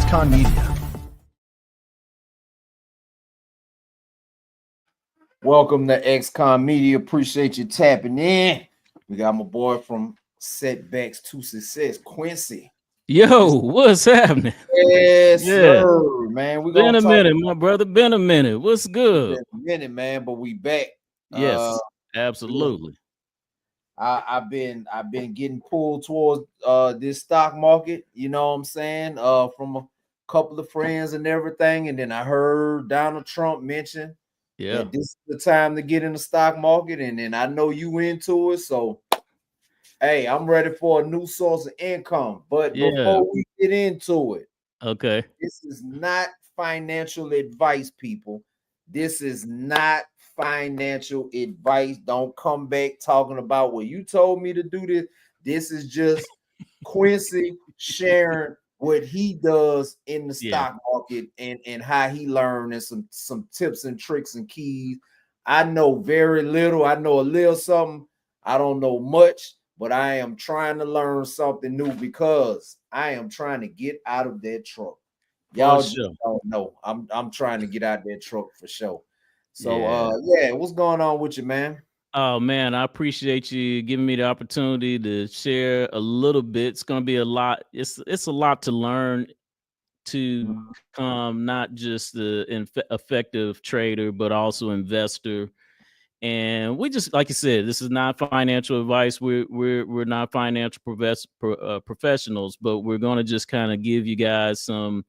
XCon Media. Welcome to XCon Media. Appreciate you tapping in. We got my boy from Setbacks to Success, Quincy. Yo, what's happening? Yes, Yeah. sir, man. We're Been gonna a talk minute, my brother. Been a minute. What's good? in a minute, man, but we back. Yes, absolutely. I've been getting pulled towards this stock market, you know what I'm saying? From a couple of friends and everything. And then I heard Donald Trump mention Yeah. that this is the time to get in the stock market, and then I know you into it. So hey, I'm ready for a new source of income. But Yeah. before we get into it, Okay. this is not financial advice, people. This is not financial advice. Don't come back talking about, well, you told me to do this. This is just Quincy sharing what he does in the stock market and how he learned and some tips and tricks and keys. I know very little. I know a little something. I don't know much, but I am trying to learn something new because I am trying to get out of that truck. Y'all just don't know. I'm trying to get out that truck for sure. So what's going on with you, man? Oh man, I appreciate you giving me the opportunity to share a little bit. It's gonna be a lot. It's a lot to learn to become not just the effective trader, but also investor. And we just, like you said, this is not financial advice. We're not financial professionals, but we're going to just kind of give you guys some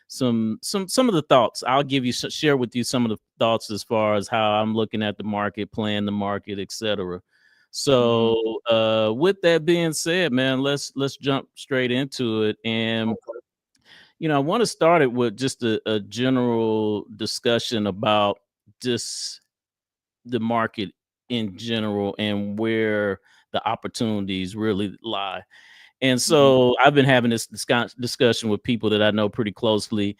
of the thoughts. I'll give you share with you some of the thoughts as far as how I'm looking at the market, playing the market, etc. So with that being said, man, let's jump straight into it. And I want to start it with just a general discussion about just the market in general and where the opportunities really lie. And so I've been having this discussion with people that I know pretty closely.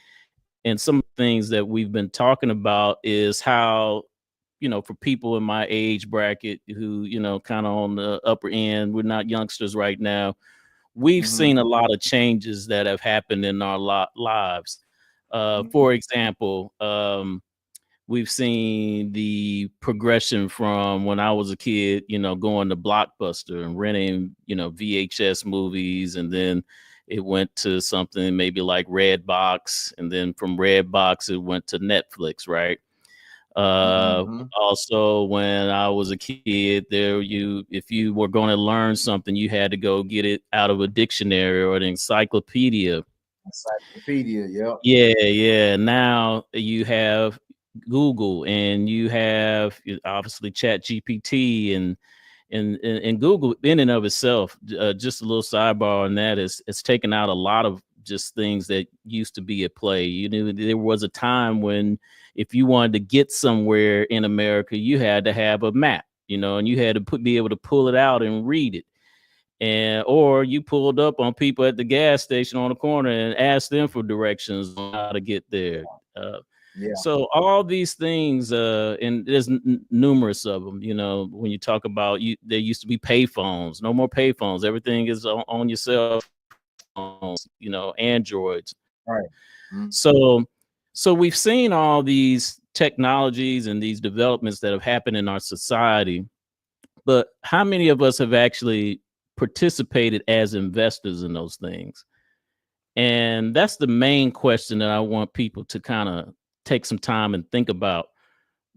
And some things that we've been talking about is how, for people in my age bracket who, kind of on the upper end, we're not youngsters right now. We've seen a lot of changes that have happened in our lives. For example, we've seen the progression from when I was a kid, going to Blockbuster and renting, VHS movies. And then it went to something maybe like Redbox. And then from Redbox, it went to Netflix, right? Also, when I was a kid, if you were going to learn something, you had to go get it out of a dictionary or an encyclopedia. Yeah. Now you have Google, and you have obviously Chat GPT and Google in and of itself. Just a little sidebar on that is it's taken out a lot of just things that used to be at play. There was a time when if you wanted to get somewhere in America, you had to have a map, and you had to be able to pull it out and read it. Or you pulled up on people at the gas station on the corner and asked them for directions on how to get there. So all these things, and there's numerous of them. When you talk about there used to be payphones, no more payphones. Everything is on your cell phones, Androids. Right. So we've seen all these technologies and these developments that have happened in our society, but how many of us have actually participated as investors in those things? And that's the main question that I want people to kind of take some time and think about,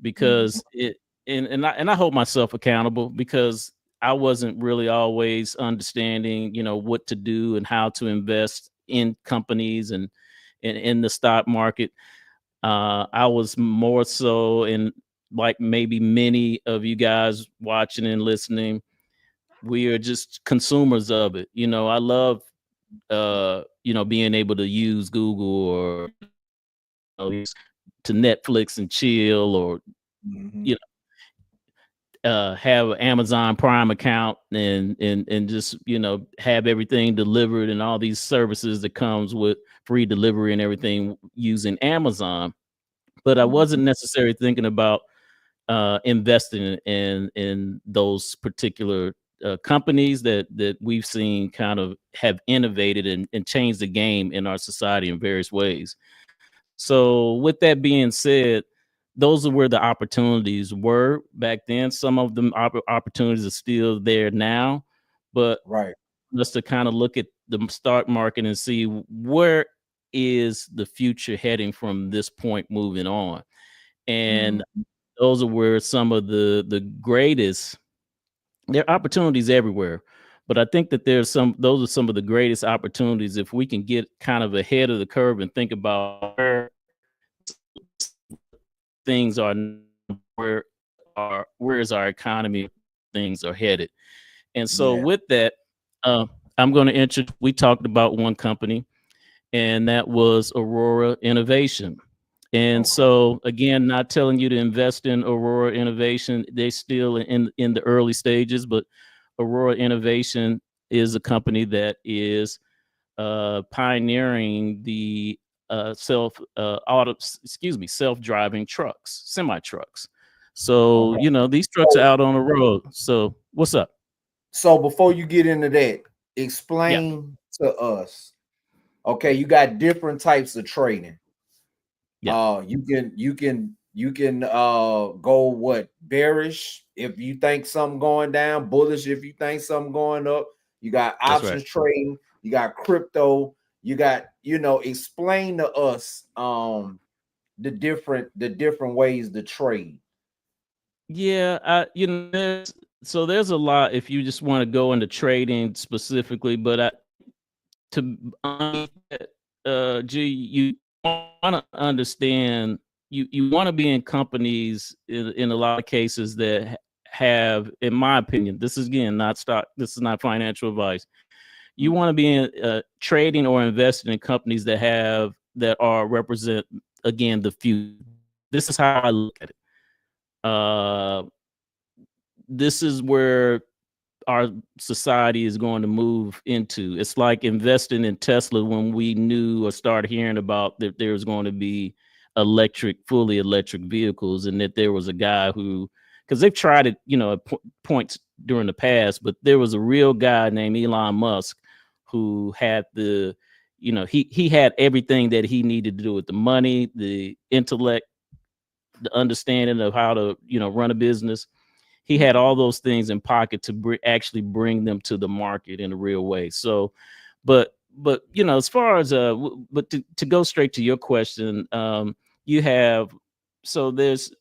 because I hold myself accountable, because I wasn't really always understanding, what to do and how to invest in companies and in the stock market. I was more so in, like maybe many of you guys watching and listening, we are just consumers of it. I love being able to use Google or to Netflix and chill, or have an Amazon Prime account and just have everything delivered and all these services that comes with free delivery and everything using Amazon. But I wasn't necessarily thinking about investing in those particular companies that we've seen kind of have innovated and changed the game in our society in various ways. So with that being said, those are where the opportunities were back then. Some of them opportunities are still there now, but Right. just to kind of look at the stock market and see where is the future heading from this point moving on. And those are where some of the greatest, there are opportunities everywhere, but I think that those are some of the greatest opportunities if we can get kind of ahead of the curve and think about where things are, where is our economy, things are headed. And so Yeah. with that, I'm going to introduce, we talked about one company, and that was Aurora Innovation. And Okay. so again, not telling you to invest in Aurora Innovation. They're still in the early stages, but Aurora Innovation is a company that is pioneering the self-driving trucks, semi trucks. So, Okay. you know, these trucks are out on the road. So what's up? So before you get into that, Yeah. explain to us. Okay, you got different types of trading. Yeah. You can go what, bearish if you think something going down, bullish if you think something going up. You got That's right. options trading, you got crypto, you got, explain to us the different ways to trade. Yeah, there's a lot if you just want to go into trading specifically, but you want to understand, you want to be in companies in a lot of cases that have, in my opinion, this is again not stock, this is not financial advice. You want to be in trading or investing in companies that represent, again, the future. This is how I look at it. This is where our society is going to move into. It's like investing in Tesla when we knew or started hearing about that there was going to be fully electric vehicles, and that there was a guy who, because they've tried it, at points during the past, but there was a real guy named Elon Musk who had he had everything that he needed to do with the money, the intellect, the understanding of how to, run a business. He had all those things in pocket to actually bring them to the market in a real way. So, but as far as but to go straight to your question, you have, so there's,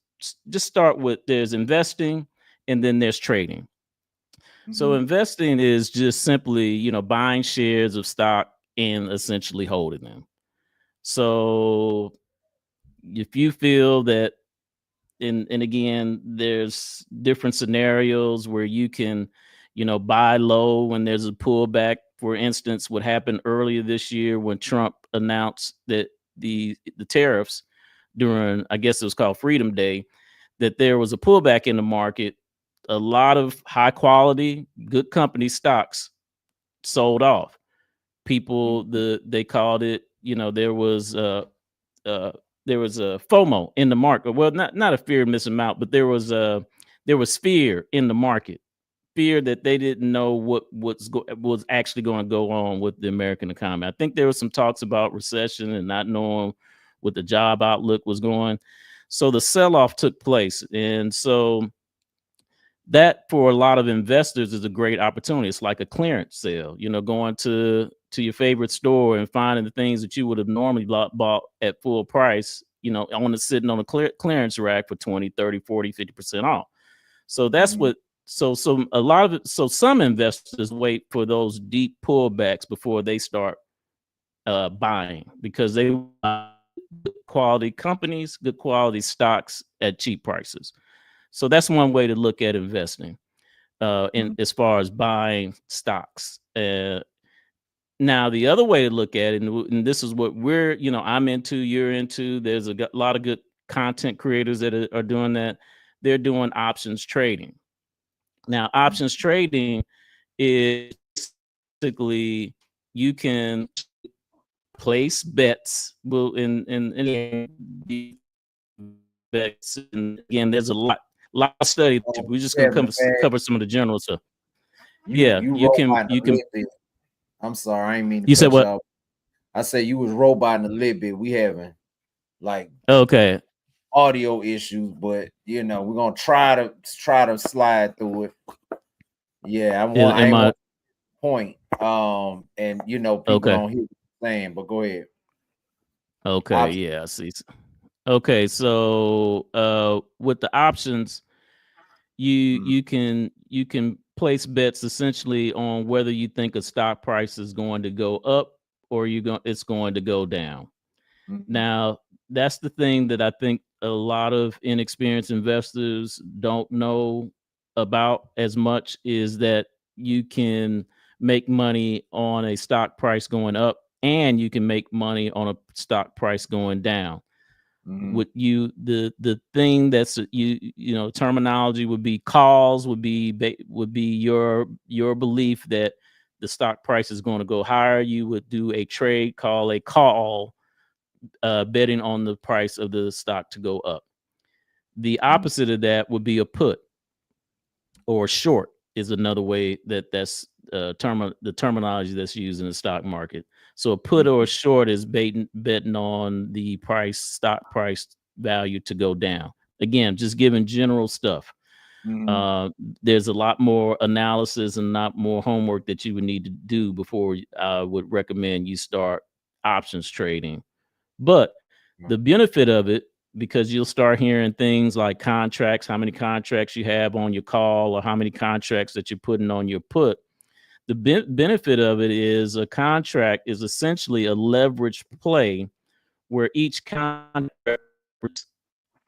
just start with, there's investing and then there's trading. So investing is just simply, buying shares of stock and essentially holding them. So if you feel that, and again, there's different scenarios where you can, buy low when there's a pullback. For instance, what happened earlier this year when Trump announced that the tariffs during, I guess it was called Freedom Day, that there was a pullback in the market. A lot of high quality, good company stocks sold off. People, they called it, there was a FOMO in the market. Well, not a fear of missing out, but there was fear in the market, fear that they didn't know what was actually going to go on with the American economy. I think there was some talks about recession and not knowing what the job outlook was going. So the sell-off took place, and so that, for a lot of investors, is a great opportunity. It's like a clearance sale, going to your favorite store and finding the things that you would have normally bought at full price, sitting on a clearance rack for 20, 30, 40, 50% off. So that's what, so a lot of it, so some investors wait for those deep pullbacks before they start buying, because they want good quality companies, good quality stocks at cheap prices. So that's one way to look at investing, in as far as buying stocks. Now, the other way to look at it, and this is what I'm into, you're into, there's a lot of good content creators that are doing that. They're doing options trading. Now, options trading is basically, you can place bets. Well, in bets, and again, there's a lot of study. We're just gonna cover some of the general stuff. You can. I'm sorry, I ain't mean to You said cut you what? off. I said you was roboting a little bit. We having like Okay. audio issues, but we're gonna try to slide through it. Yeah, I Am ain't I want point. And people okay? don't hear what you're saying, but go ahead. Okay. Yeah. I see. Okay. So with the options, you can place bets essentially on whether you think a stock price is going to go up or it's going to go down. Now, that's the thing that I think a lot of inexperienced investors don't know about as much, is that you can make money on a stock price going up and you can make money on a stock price going down. Would you the thing that's terminology would be calls, would be your belief that the stock price is going to go higher. You would do a trade call, a call, betting on the price of the stock to go up. The opposite of that would be a put, or short is another way that's the terminology that's used in the stock market. So a put or a short is betting on the stock price value to go down. Again, just giving general stuff. There's a lot more analysis and a lot more homework that you would need to do before I would recommend you start options trading. But the benefit of it, because you'll start hearing things like contracts, how many contracts you have on your call or how many contracts that you're putting on your put. The benefit of it is a contract is essentially a leverage play where each contract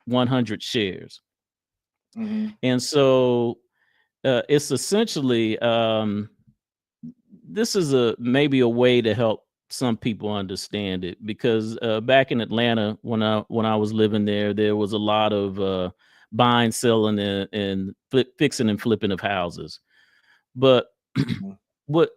100 shares. And so it's essentially this is maybe a way to help some people understand it, because back in Atlanta, when I was living there was a lot of buying, selling, and fixing and flipping of houses. But what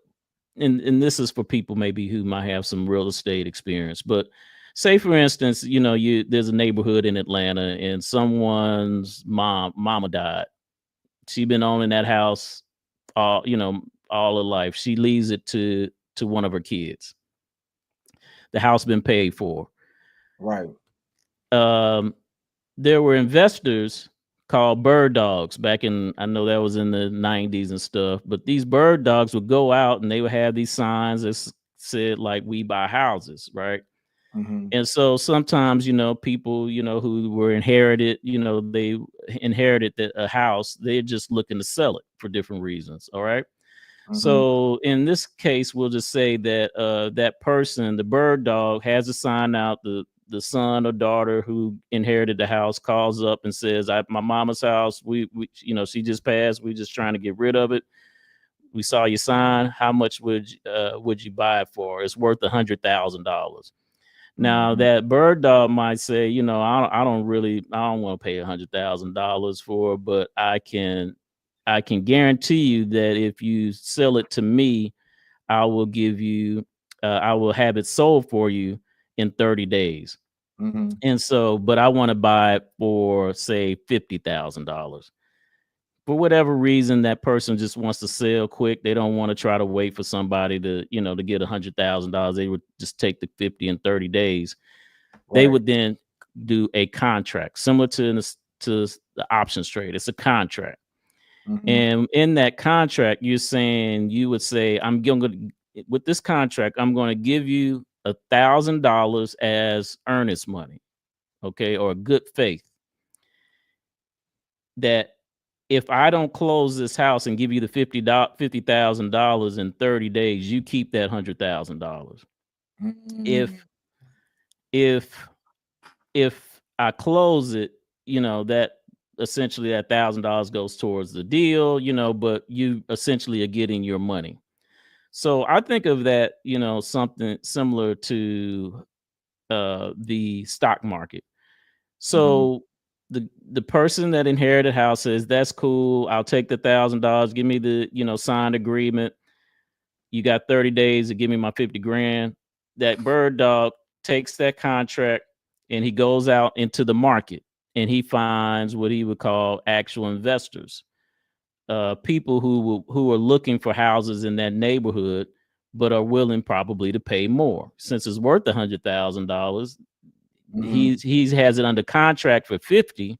and this is for people maybe who might have some real estate experience. But say for instance, there's a neighborhood in Atlanta and someone's mama died. She's been owning that house all her life. She leaves it to one of her kids. The house been paid for. Right. There were investors called bird dogs back in, I know that was in the 90s and stuff, but these bird dogs would go out and they would have these signs that said like, "We buy houses," right? And so sometimes, people, who were inherited, they inherited a house, they're just looking to sell it for different reasons. All right. So in this case, we'll just say that that person, the bird dog, has a sign out. The son or daughter who inherited the house calls up and says, "My mama's house, we she just passed. We're just trying to get rid of it. We saw your sign. How much would you buy it for? It's worth $100,000." Now that bird dog might say, I don't want to pay $100,000 for it, but I can guarantee you that if you sell it to me, I will have it sold for you in 30 days. And so, but I want to buy it for say $50,000. For whatever reason, that person just wants to sell quick. They don't want to try to wait for somebody to get $100,000. They would just take the 50 in 30 days. They would then do a contract similar to the options trade. It's a contract. And in that contract, you're saying, you would say, with this contract, I'm going to give you $1,000 as earnest money. Okay. Or good faith. That if I don't close this house and give you the $50,000 in 30 days, you keep that $100,000. If I close it, that essentially that $1,000 goes towards the deal, but you essentially are getting your money. So I think of that, something similar to the stock market. So the person that inherited house says, "That's cool. I'll take the $1,000. Give me the signed agreement. You got 30 days to give me my 50 grand." That bird dog takes that contract and he goes out into the market and he finds what he would call actual investors. people who are looking for houses in that neighborhood, but are willing probably to pay more. Since it's worth $100,000, he has it under contract for 50.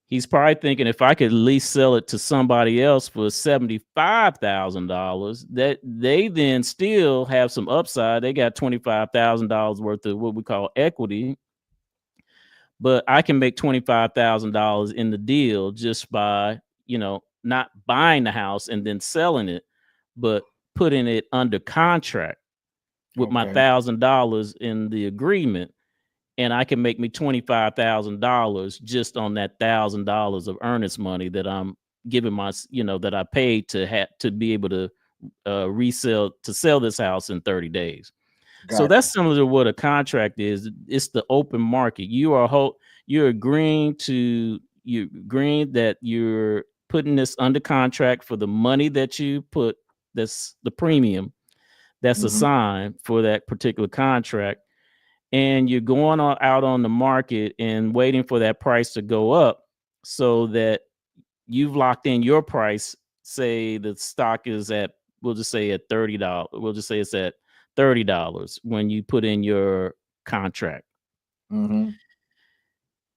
He's probably thinking, if I could at least sell it to somebody else for $75,000, that they then still have some upside. They got $25,000 worth of what we call equity, but I can make $25,000 in the deal just by, not buying the house and then selling it, but putting it under contract with my $1,000 in the agreement. And I can make me $25,000 just on that $1,000 of earnest money that I'm giving that I paid to be able to sell this house in 30 days. Gotcha. So that's similar to what a contract is. It's the open market. You're agreeing that you're putting this under contract for the money that you put. That's the premium that's assigned for that particular contract. And you're going out on the market and waiting for that price to go up so that you've locked in your price. Say the stock is we'll just say at $30. We'll just say it's at $30 when you put in your contract.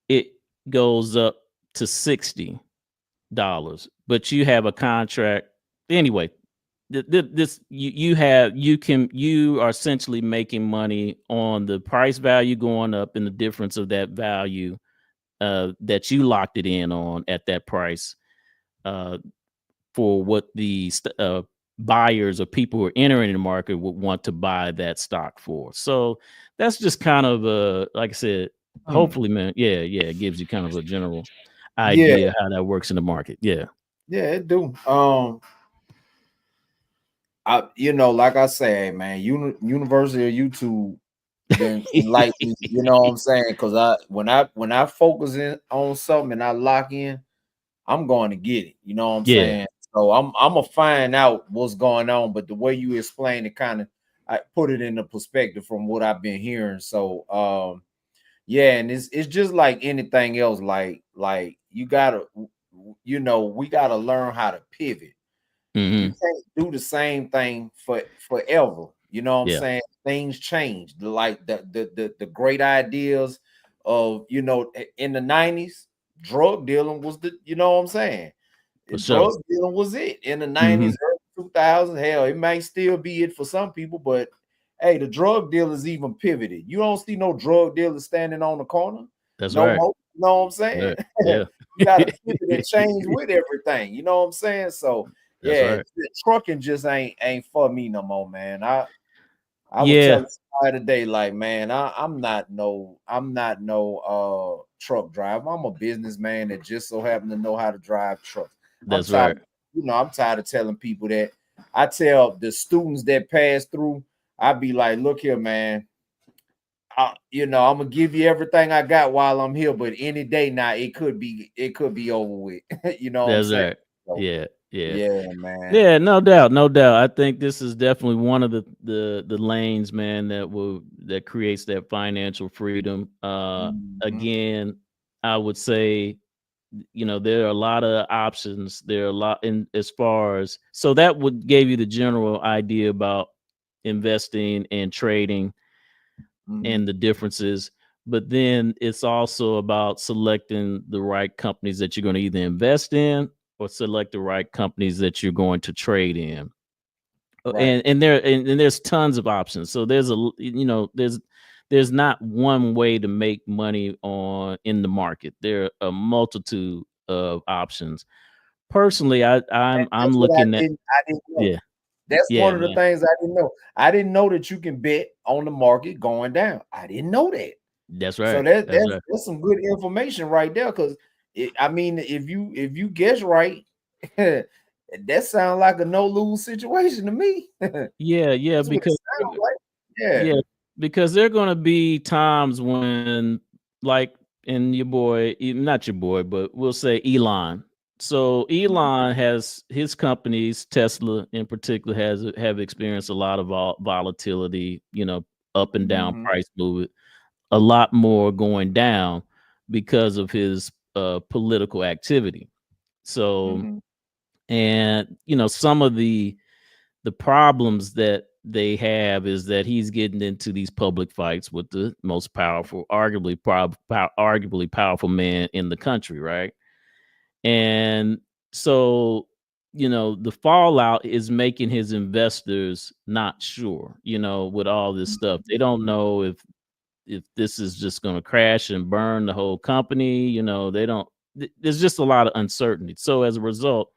It goes up to $60, but you have a contract anyway. You are essentially making money on the price value going up and the difference of that value that you locked it in on at that price for what the buyers or people who are entering the market would want to buy that stock for. So that's just kind of like I said, hopefully, man, it gives you kind of a general idea how that works in the market. Yeah, it do. Like I say, man, University of YouTube been enlightened, you know what I'm saying? Because when I focus in on something and I lock in, I'm going to get it. You know what I'm saying? So I'm gonna find out what's going on. But the way you explain it, I put it into perspective from what I've been hearing. So and it's just like anything else. Like you gotta, we gotta learn how to pivot. You can't do the same thing forever. You know what I'm saying? Things change. Like the great ideas of, in the 90s, drug dealing was what I'm saying? Drug dealing was it. In the 90s, early 2000s, hell, it might still be it for some people, but hey, the drug dealers even pivoted. You don't see no drug dealers standing on the corner. That's right. More, you know what I'm saying? Yeah. You gotta pivot and change with everything. You know what I'm saying? So right. Trucking just ain't for me no more, man. I was telling somebody today, like, man, I'm not no truck driver. I'm a businessman that just so happen to know how to drive trucks. That's right. I'm tired of telling people that. I tell the students that pass through, I be like, look here, man. I'm gonna give you everything I got while I'm here, but any day now it could be over with. You know what I'm saying? Right. So, yeah, man. Yeah, no doubt. I think this is definitely one of the lanes, man, that creates that financial freedom. Again, I would say, there are a lot of options. There are a lot so that would give you the general idea about investing and trading and the differences. But then it's also about selecting the right companies that you're going to either invest in or select the right companies that you're going to trade in. Right. And there's tons of options. So there's there's not one way to make money in the market. There are a multitude of options. Personally, I'm looking at. That's one of the things I didn't know. I didn't know that you can bet on the market going down. I didn't know that. That's right. So that's some good information right there. Because if you guess right, that sounds like a no-lose situation to me. Because there are going to be times when, like, in your boy, not your boy, but we'll say Elon. So Elon has his companies, Tesla in particular, have experienced a lot of volatility, up and down price movement, a lot more going down because of his political activity. So And some of the problems that they have is that he's getting into these public fights with the most powerful, arguably powerful man in the country, right? And so, the fallout is making his investors not sure, with all this stuff. They don't know if this is just going to crash and burn the whole company. They don't, there's just a lot of uncertainty. So as a result,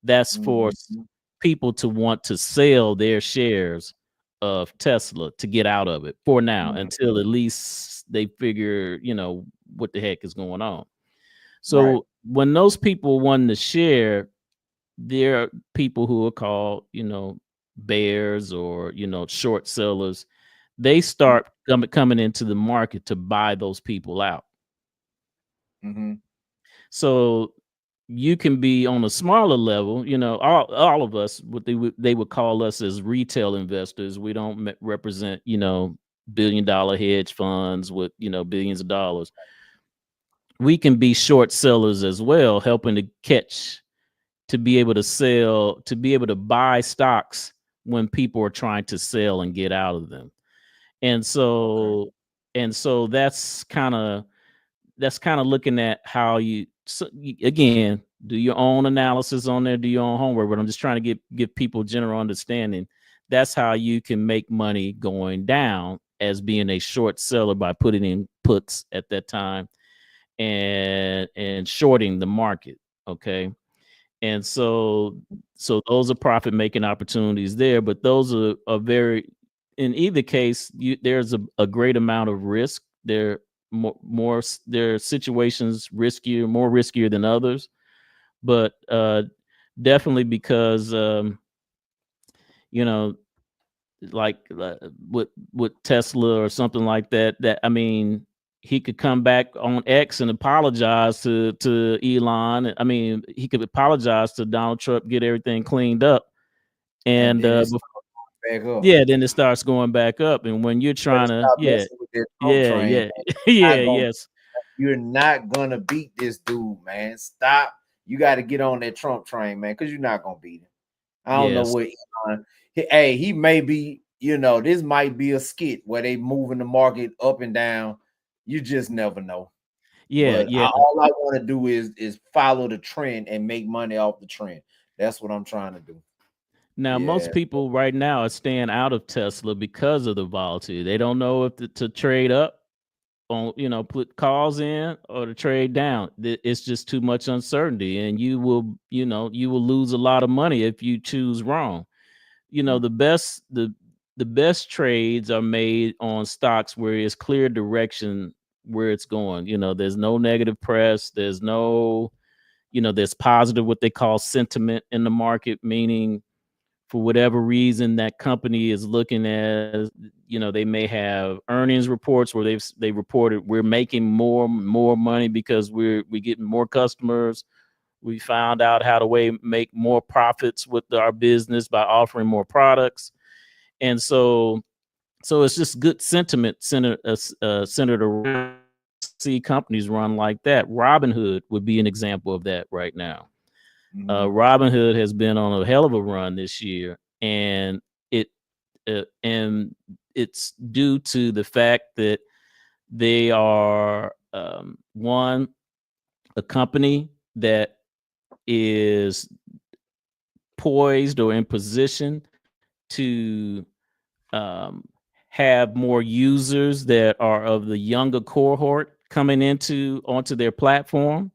that's forced people to want to sell their shares of Tesla to get out of it for now, until at least they figure, what the heck is going on. So when those people want to share, there are people who are called, bears or, short sellers. They start coming into the market to buy those people out. So you can be on a smaller level, all of us, what they would call us as retail investors. We don't represent, billion-dollar hedge funds with, billions of dollars. We can be short sellers as well, helping to be able to sell, to be able to buy stocks when people are trying to sell and get out of them. And so that's kind of looking at how again, do your own analysis on there, do your own homework, but I'm just trying to give people general understanding. That's how you can make money going down as being a short seller, by putting in puts at that time and shorting the market. Okay. And so those are profit making opportunities there, but those are very, in either case, there's a great amount of risk. There are situations more riskier than others, but definitely because like with Tesla or something like that, I mean, he could come back on X and apologize to Elon. I mean, he could apologize to Donald Trump, get everything cleaned up, and then back up. then it starts going back up. And when you're trying to, yes, you're not gonna beat this dude, man. Stop. You got to get on that Trump train, man, because you're not gonna beat him. I don't know what Elon. Hey, he may be. This might be a skit where they moving the market up and down. You just never know. All I want to do is follow the trend and make money off the trend. That's what I'm trying to do. Now, most people right now are staying out of Tesla because of the volatility. They don't know if to trade up on, put calls in, or to trade down. It's just too much uncertainty, and you will lose a lot of money if you choose wrong. The best trades are made on stocks where it's clear direction where it's going. There's no negative press. There's no, there's positive, what they call sentiment in the market, meaning for whatever reason that company is looking at, they may have earnings reports where they reported we're making more money because we're getting more customers. We found out how to make more profits with our business by offering more products. And so it's just good sentiment centered around, see companies run like that. Robinhood would be an example of that right now. Robinhood has been on a hell of a run this year, and it's due to the fact that they are one, a company that is poised or in position to have more users that are of the younger cohort coming onto their platform.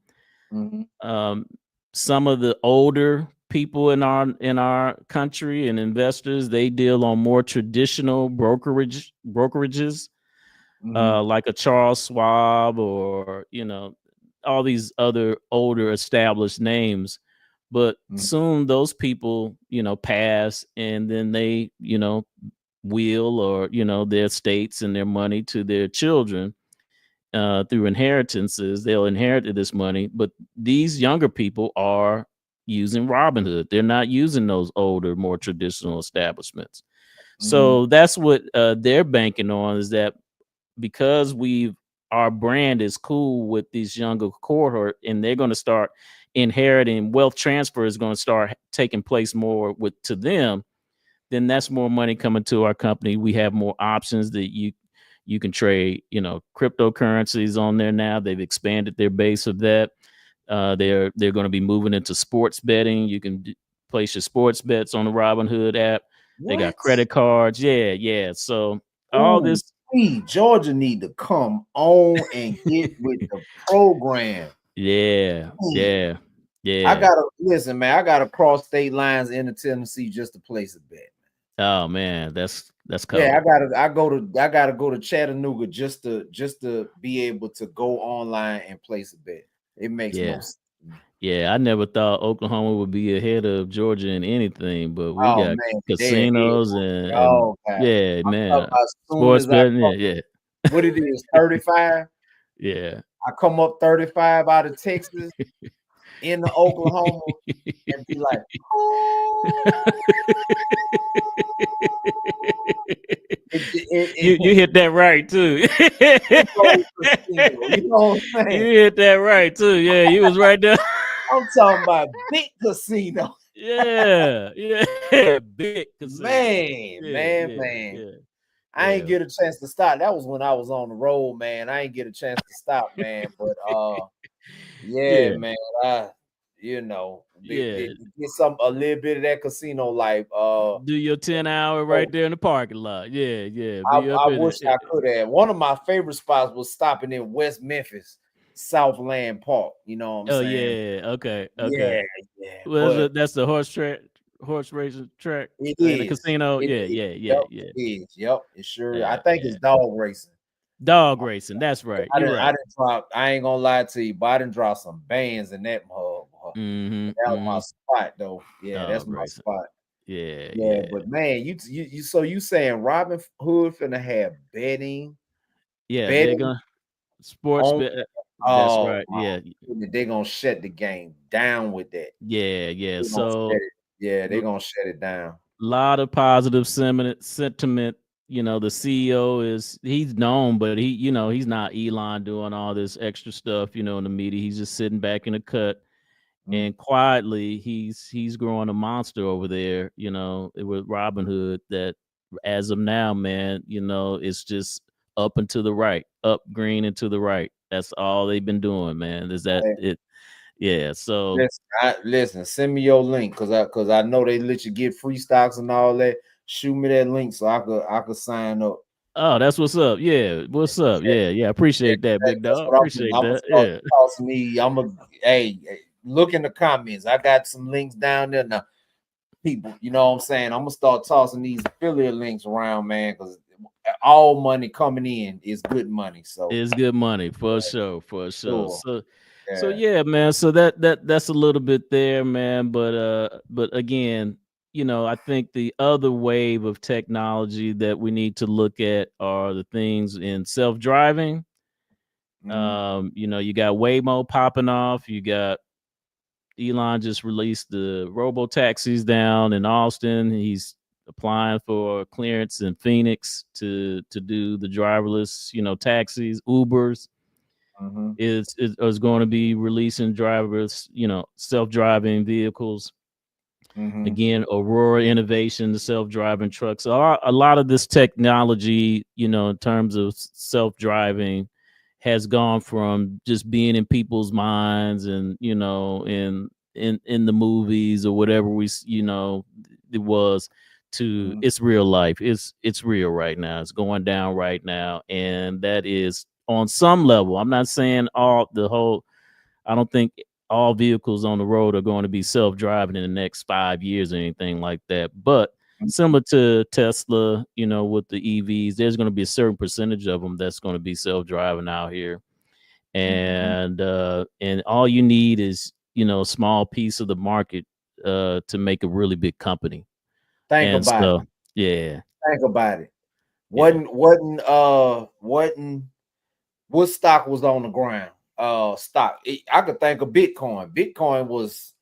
Some of the older people in our country and investors, they deal on more traditional brokerages, like a Charles Schwab or all these other older established names. But soon those people pass, and then they will, or their estates and their money to their children through inheritances. They'll inherit this money, but these younger people are using Robinhood. They're not using those older, more traditional establishments. So that's what they're banking on, is that because our brand is cool with these younger cohort, and they're going to start inheriting, wealth transfer is going to start taking place more to them, then that's more money coming to our company. We have more options that you can trade, cryptocurrencies on there now. They've expanded their base of that. They're going to be moving into sports betting. You can place your sports bets on the Robinhood app. They got credit cards. Yeah. So all this. Georgia need to come on and get with the program. Yeah. I gotta listen, man. I gotta cross state lines into Tennessee just to place a bet. Oh man, that's cool. Yeah, I gotta go to Chattanooga just to be able to go online and place a bet. It makes no sense. Yeah, I never thought Oklahoma would be ahead of Georgia in anything, but we got casinos and yeah, man. Sports betting, yeah. What it is, 35? Yeah. I come up 35 out of Texas into Oklahoma and be like, you hit that right too. You know what I'm saying? You hit that right too. Yeah, you was right there. I'm talking about big casino. Yeah, big casino. Man. I ain't get a chance to stop. That was when I was on the road, man. I ain't get a chance to stop, man. But man, get a little bit of that casino life. Do your 10-hour right there in the parking lot. Yeah. I wish I could have. One of my favorite spots was stopping in West Memphis, Southland Park. You know what I'm saying? Yeah. Okay. Yeah. Well, that's the horse racing track. It is the casino. It is. Yep. It sure is. I think it's dog racing. Dog racing. That's right. I ain't gonna lie to you, but I didn't drop some bands in that hub. That was my spot, though. Yeah, that's my spot. Yeah. But man, you saying Robin Hood finna have betting? Yeah, they're gonna sports bet. That's right. Yeah, they're gonna shut the game down with that. Yeah. So they're gonna shut it down. A lot of positive sentiment. The CEO he's known, but he's not Elon doing all this extra stuff, in the media. He's just sitting back in the cut. And quietly he's growing a monster over there, with Robinhood that as of now, man, it's just up and to the right, up green and to the right. That's all they've been doing, man. Is that it? Yeah. So listen, send me your link because I know they let you get free stocks and all that. Shoot me that link so I could sign up. Oh, that's what's up. Yeah, what's up? Yeah. Appreciate that, big dog. Appreciate that. Hey, look in the comments. I got some links down there now. People, you know what I'm saying? I'm gonna start tossing these affiliate links around, man, because all money coming in is good money. So it's good money for sure. So yeah, man. So that's a little bit there, man. But again, I think the other wave of technology that we need to look at are the things in self-driving. You got Waymo popping off. You got Elon just released the robo taxis down in Austin. He's applying for clearance in Phoenix to do the driverless, taxis. Ubers is going to be releasing drivers, self-driving vehicles. Again, Aurora Innovation, the self-driving trucks. So a lot of this technology, in terms of self-driving, has gone from just being in people's minds and in the movies or whatever it was to it's real life. It's real right now. It's going down right now, and that is on some level. I'm not saying I don't think all vehicles on the road are going to be self-driving in the next 5 years or anything like that. But similar to Tesla, with the EVs, there's going to be a certain percentage of them that's going to be self-driving out here. And all you need is, a small piece of the market to make a really big company. Think about it. Yeah. Think about it. What stock was on the ground? Stock. I could think of Bitcoin. Bitcoin was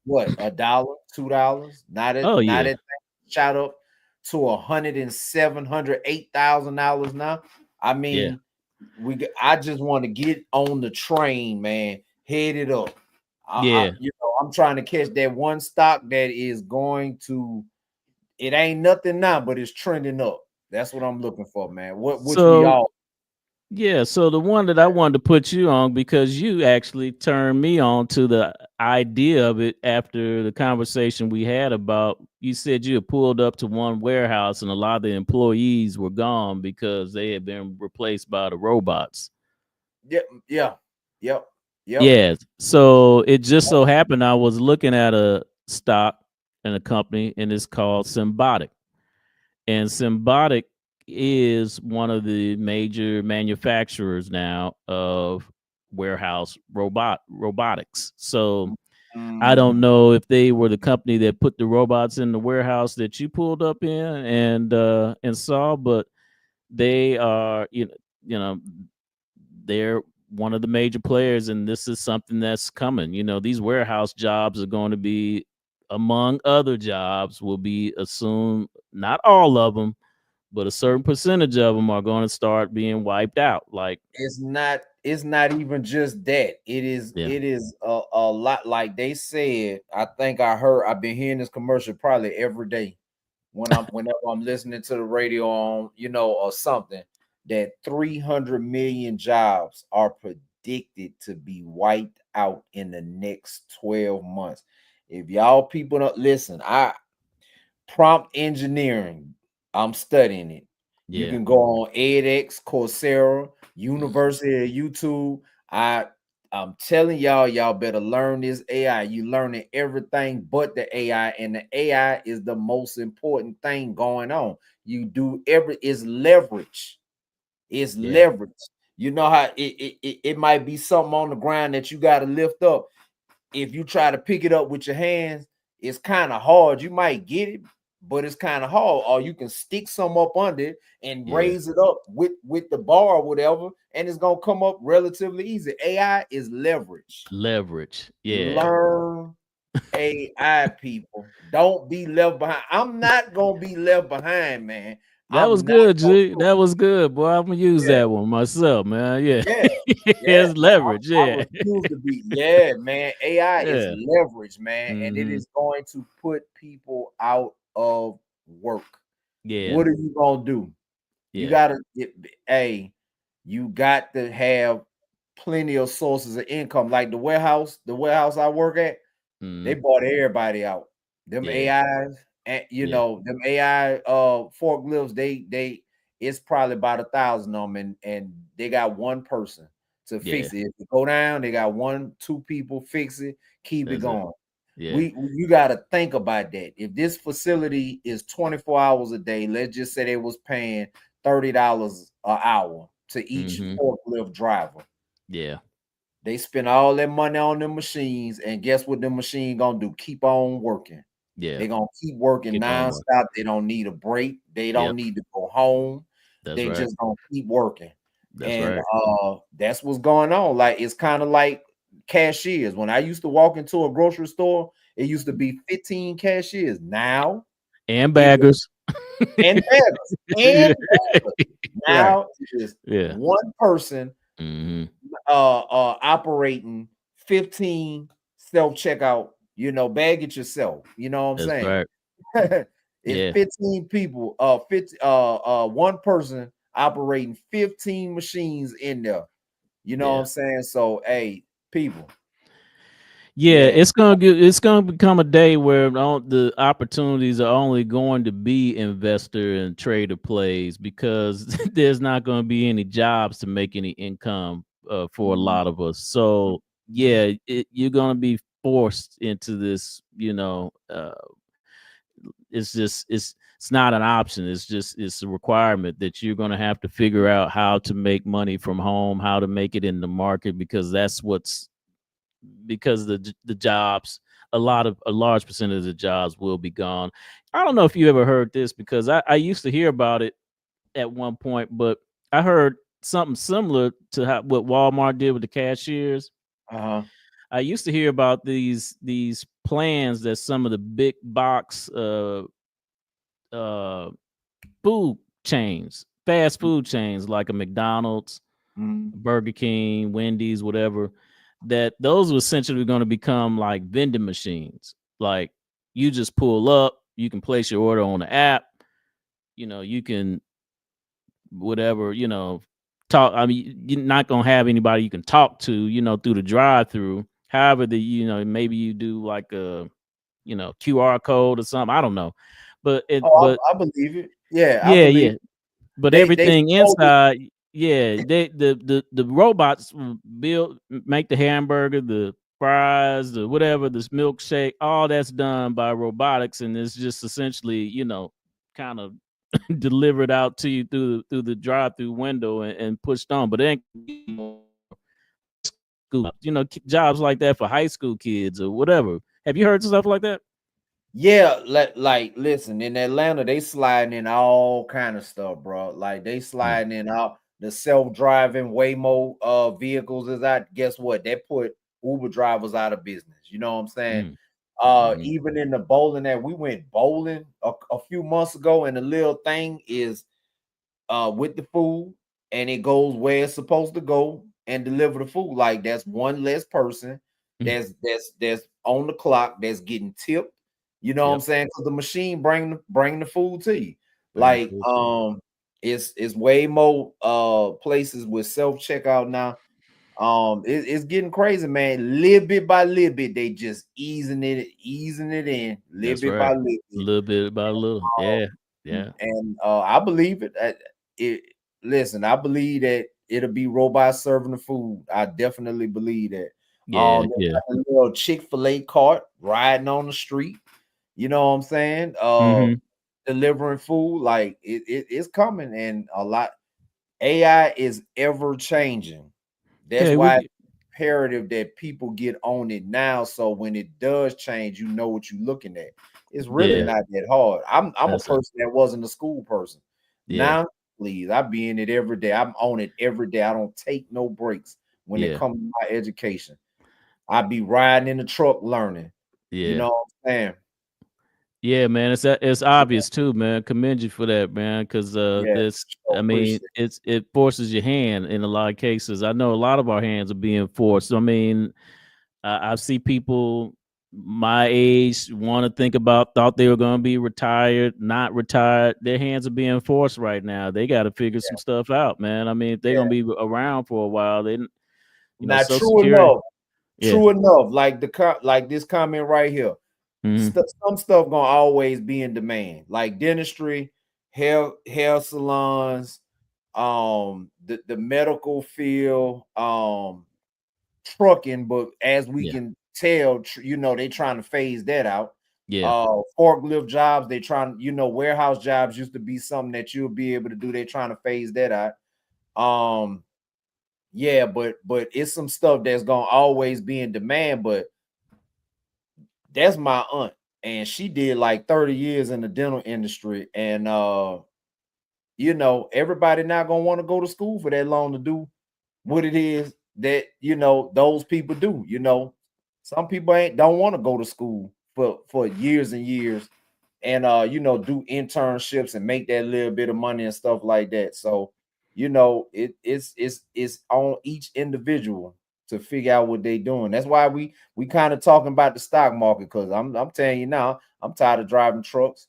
what, $1, $2? Not it shot up to $107,000, $108,000 now. I mean, I just want to get on the train, man. Head it up. Yeah. I'm trying to catch that one stock that is going to. It ain't nothing now, but it's trending up. That's what I'm looking for, man. Which we So all. yeah, so the one that I wanted to put you on because you actually turned me on to the idea of it after the conversation we had about you said you had pulled up to one warehouse and a lot of the employees were gone because they had been replaced by the robots. Yep. Yes. So it just so happened I was looking at a stock in a company and it's called Symbotic. And Symbotic is one of the major manufacturers now of warehouse robotics. So I don't know if they were the company that put the robots in the warehouse that you pulled up in and saw, but they are you know they're one of the major players, and this is something that's coming. These warehouse jobs are going to be, among other jobs, will be assumed, not all of them, but a certain percentage of them are going to start being wiped out. Like It's not even just that. yeah, It is a lot. Like they said, I've been hearing this commercial probably every day whenever I'm listening to the radio on, or something, that 300 million jobs are predicted to be wiped out in the next 12 months. If y'all people don't listen, prompt engineering, I'm studying it. You yeah, can go on edX, Coursera, University of YouTube. I'm telling y'all better learn this AI. You learning everything but the AI, and the AI is the most important thing going on. You do it's leverage. It's yeah, leverage. You know how it might be something on the ground that you got to lift up. If you try to pick it up with your hands, it's kind of hard. You might get it, but it's kind of hard. Or you can stick some up under it and yeah. raise it up with the bar or whatever, and it's gonna come up relatively easy. AI is leverage. Leverage. Yeah. Learn AI, people. Don't be left behind. I'm not gonna be left behind, man. That was I'm not good, gonna G. do That was good, boy. I'm gonna use it. that one myself, man. Yeah. Yeah, yeah, It's man. leverage. I Yeah. refuse to be. Yeah, man. AI is Yeah. leverage, man, and it Hmm. is going to put people out of work. Yeah. What are you gonna do? You Yeah. gotta get. Hey, you got to have plenty of sources of income. Like the warehouse I work at, they Hmm. bought everybody out. Them Yeah. AIs, and Yeah. them AI forklifts, they it's probably about 1,000 of them, and they got one person to Yeah. fix it. If it go down, they got one, two people fix it, keep it That's it. going. Yeah. You got to think about that. If this facility is 24 hours a day, let's just say they was paying $30 an hour to each Hmm. forklift driver. Yeah. They spend all their money on the machines, and guess what the machine gonna do? Keep on working. Yeah. They're gonna keep working Keep on working. nonstop. They don't need a break. They don't Yep. need to go home. That's They right. just gonna keep working. That's And right. that's what's going on. Like it's kind of like cashiers. When I used to walk into a grocery store, it used to be 15 cashiers. Now And it is baggers. and baggers Yeah. and baggers. Right. Now it is Yeah. one person Hmm. operating 15 self-checkout, bag it yourself. You know what I'm That's saying? right. It's Yeah. 15 people, 50 one person operating 15 machines in there. You know what Yeah. I'm saying? So hey, people, Yeah, yeah. it's gonna become a day where the opportunities are only going to be investor and trader plays because there's not going to be any jobs to make any income for a Mhm. lot of us. So yeah, you're going to be forced into this. It's not an option. It's a requirement that you're going to have to figure out how to make money from home, how to make it in the market because the jobs, a large percentage of the jobs will be gone. I don't know if you ever heard this because I used to hear about it at one point, but I heard something similar to what Walmart did with the cashiers. Uh-huh. I used to hear about these plans that some of the big box uh food chains, fast food chains like a McDonald's, Mhm. Burger King, Wendy's, whatever, that those were essentially going to become like vending machines. Like you just pull up, you can place your order on the app. You can whatever, talk. I mean, you're not gonna have anybody you can talk to, through the drive-through. However, maybe you do like a, QR code or something. I don't know, but Oh, I believe it. Yeah, I yeah, believe yeah. But they everything slowly. inside, yeah, the robots will make the hamburger, the fries, the whatever, this milkshake, all that's done by robotics, and it's just essentially, kind of delivered out to you through the drive-through window and pushed on. But it ain't school, jobs like that for high school kids or whatever. Have you heard stuff like that? Yeah, like listen, in Atlanta, they sliding in all kind of stuff, bro. Like they Mm, sliding in all the self-driving Waymo vehicles is out. Guess what? That put Uber drivers out of business. You know what I'm saying? mm, mhm. Even in the bowling that we went bowling a few months ago, and the little thing is with the food, and it goes where it's supposed to go and deliver the food. Like that's one less person Mm. that's on the clock that's getting tipped. You know what I'm Yep. saying? Because the machine bring the food to you. Bring the Like food to you. it's way more places with self checkout now. It's getting crazy, man. Little bit by little bit, they just easing it in, little That's bit by right. little A bit. little bit by a little. Yeah. Yeah. And I believe it. It listen, I believe that it'll be robots serving the food. I definitely believe that. Yeah. They Yeah. got a little Chick-fil-A cart riding on the street. You know what I'm saying? Mhm. Delivering food, like it's coming, and a lot. AI is ever changing. That's Yeah, why we it's imperative that people get on it now. So when it does change, you know what you're looking at. It's really yeah, not that hard. I'm a that's it. person that wasn't a school person. Yeah. Now, please, I be in it every day. I'm on it every day. I don't take no breaks when it Yeah. comes to my education. I be riding in the truck learning. You Yeah. know what I'm saying? Yeah, man, it's Yeah, obvious too, man. Commend you for that, man, because yeah, this, sure, I mean, appreciate it forces your hand in a lot of cases. I know a lot of our hands are being forced. I mean, I see people my age want to think about, thought they were going to be retired, not retired. Their hands are being forced right now. They got to figure some stuff out, man. I mean, if they're it. going Yeah. to be around for a while, then Now, Social Security. Yeah. true enough, like like this comment right here. Hmm. Some stuff gonna always be in demand, like dentistry, hair salons, the medical field, trucking. But as we Yeah. can tell, they trying to phase that out. Yeah. Forklift jobs, they trying, warehouse jobs used to be something that you'll be able to do. They're trying to phase that out. Yeah, but it's some stuff that's gonna always be in demand. But that's my aunt, and she did like 30 years in the dental industry, and everybody not gonna want to go to school for that long to do what it is that those people do. Some people ain't don't want to go to school for years and years, and do internships and make that little bit of money and stuff like that. So it's on each individual to figure out what they doing. That's why we kind of talking about the stock market, because I'm telling you now, I'm tired of driving trucks.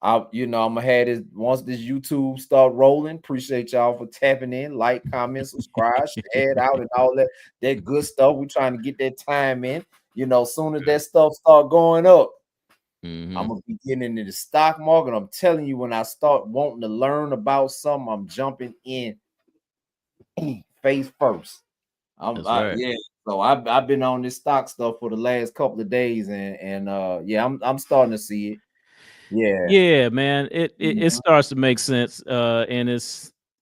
I'm gonna have this once this YouTube start rolling. Appreciate y'all for tapping in, like, comment, subscribe, share it out, and all that good stuff. We're trying to get that time in. Soon as that stuff start going up, I'm Hmm. gonna be getting into the stock market. I'm telling you, when I start wanting to learn about something, I'm jumping in face first. That's right. Yeah. So I've been on this stock stuff for the last couple of days, and yeah, I'm starting to see it. Yeah. Yeah, man. It Mhm. starts to make sense. And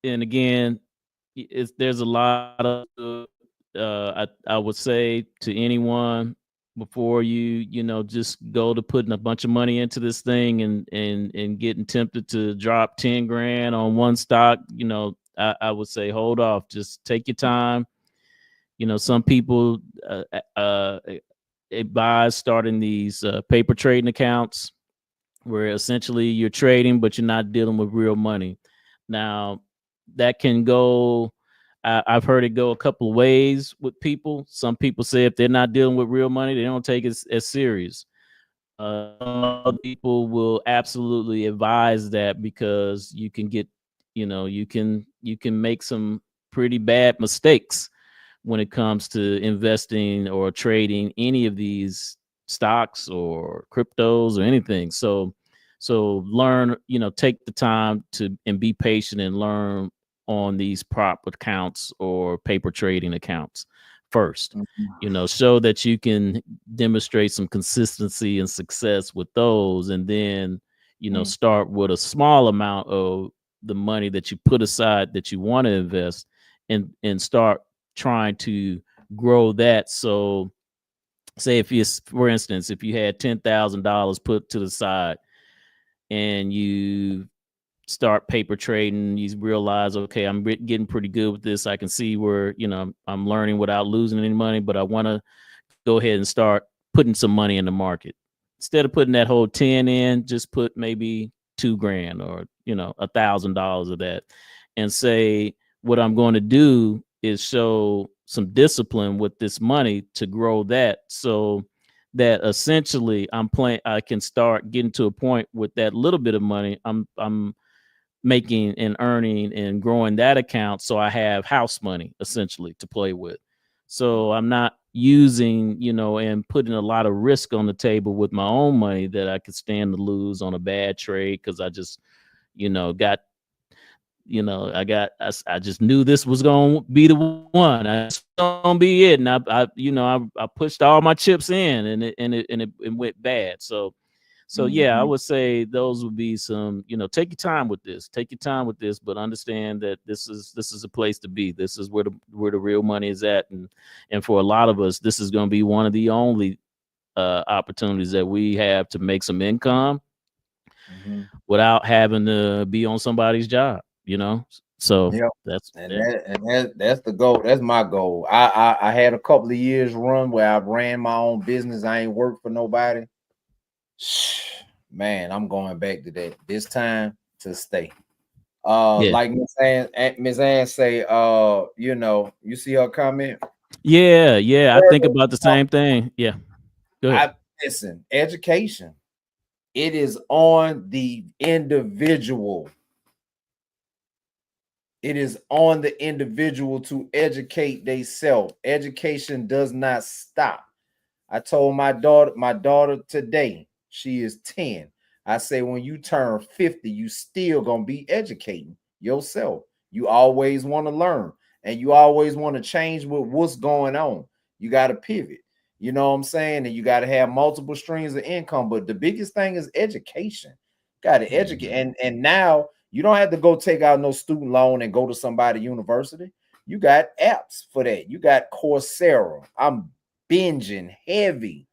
again, there's a lot of I would say to anyone before you just go to putting a bunch of money into this thing and getting tempted to drop 10 grand on one stock. I would say hold off, just take your time. Some people advise starting these paper trading accounts where essentially you're trading, but you're not dealing with real money. Now, that can go. I've heard it go a couple of ways with people. Some people say if they're not dealing with real money, they don't take it as serious. Other people will absolutely advise that because you can get, you can make some pretty bad mistakes when it comes to investing or trading any of these stocks or cryptos or anything. So learn, take the time to and be patient and learn on these prop accounts or paper trading accounts first. Show that you can demonstrate some consistency and success with those, and then start with a small amount of the money that you put aside that you want to invest, and start trying to grow that. So say if you, for instance, if you had $10,000 put to the side and you start paper trading, you realize, okay, I'm getting pretty good with this. I can see where, I'm learning without losing any money, but I want to go ahead and start putting some money in the market. Instead of putting that whole 10 in, just put maybe $2,000 or, $1,000 of that, and say, what I'm going to do is show some discipline with this money to grow that, so that essentially I can start getting to a point with that little bit of money I'm making and earning and growing that account, so I have house money essentially to play with. So I'm not using, and putting a lot of risk on the table with my own money that I could stand to lose on a bad trade because I just, got, I just knew this was going to be the one. That's going to be it. And I pushed all my chips in, and it went bad. So yeah, I would say those would be some, take your time with this. Take your time with this, but understand that this is a place to be. This is where the real money is at, and for a lot of us, this is going to be one of the only opportunities that we have to make some income without having to be on somebody's job. So Yep. that's that's the goal. That's my goal. I had a couple of years run where I ran my own business. I ain't worked for nobody. Man, I'm going back to that this time to stay. Yeah. Like Miss Ann say, you see her comment? Yeah, I think about the same thing. Yeah. Go ahead. Listen, education. It is on the individual. It is on the individual to educate themselves. Education does not stop. I told my daughter today, she is 10. I say, when you turn 50, you still gonna be educating yourself. You always want to learn, and you always want to change with what's going on. You got to pivot. You know what I'm saying? And you got to have multiple streams of income. But the biggest thing is education. Got to educate. And now you don't have to go take out no student loan and go to somebody university. You got apps for that. You got Coursera. I'm binging heavy.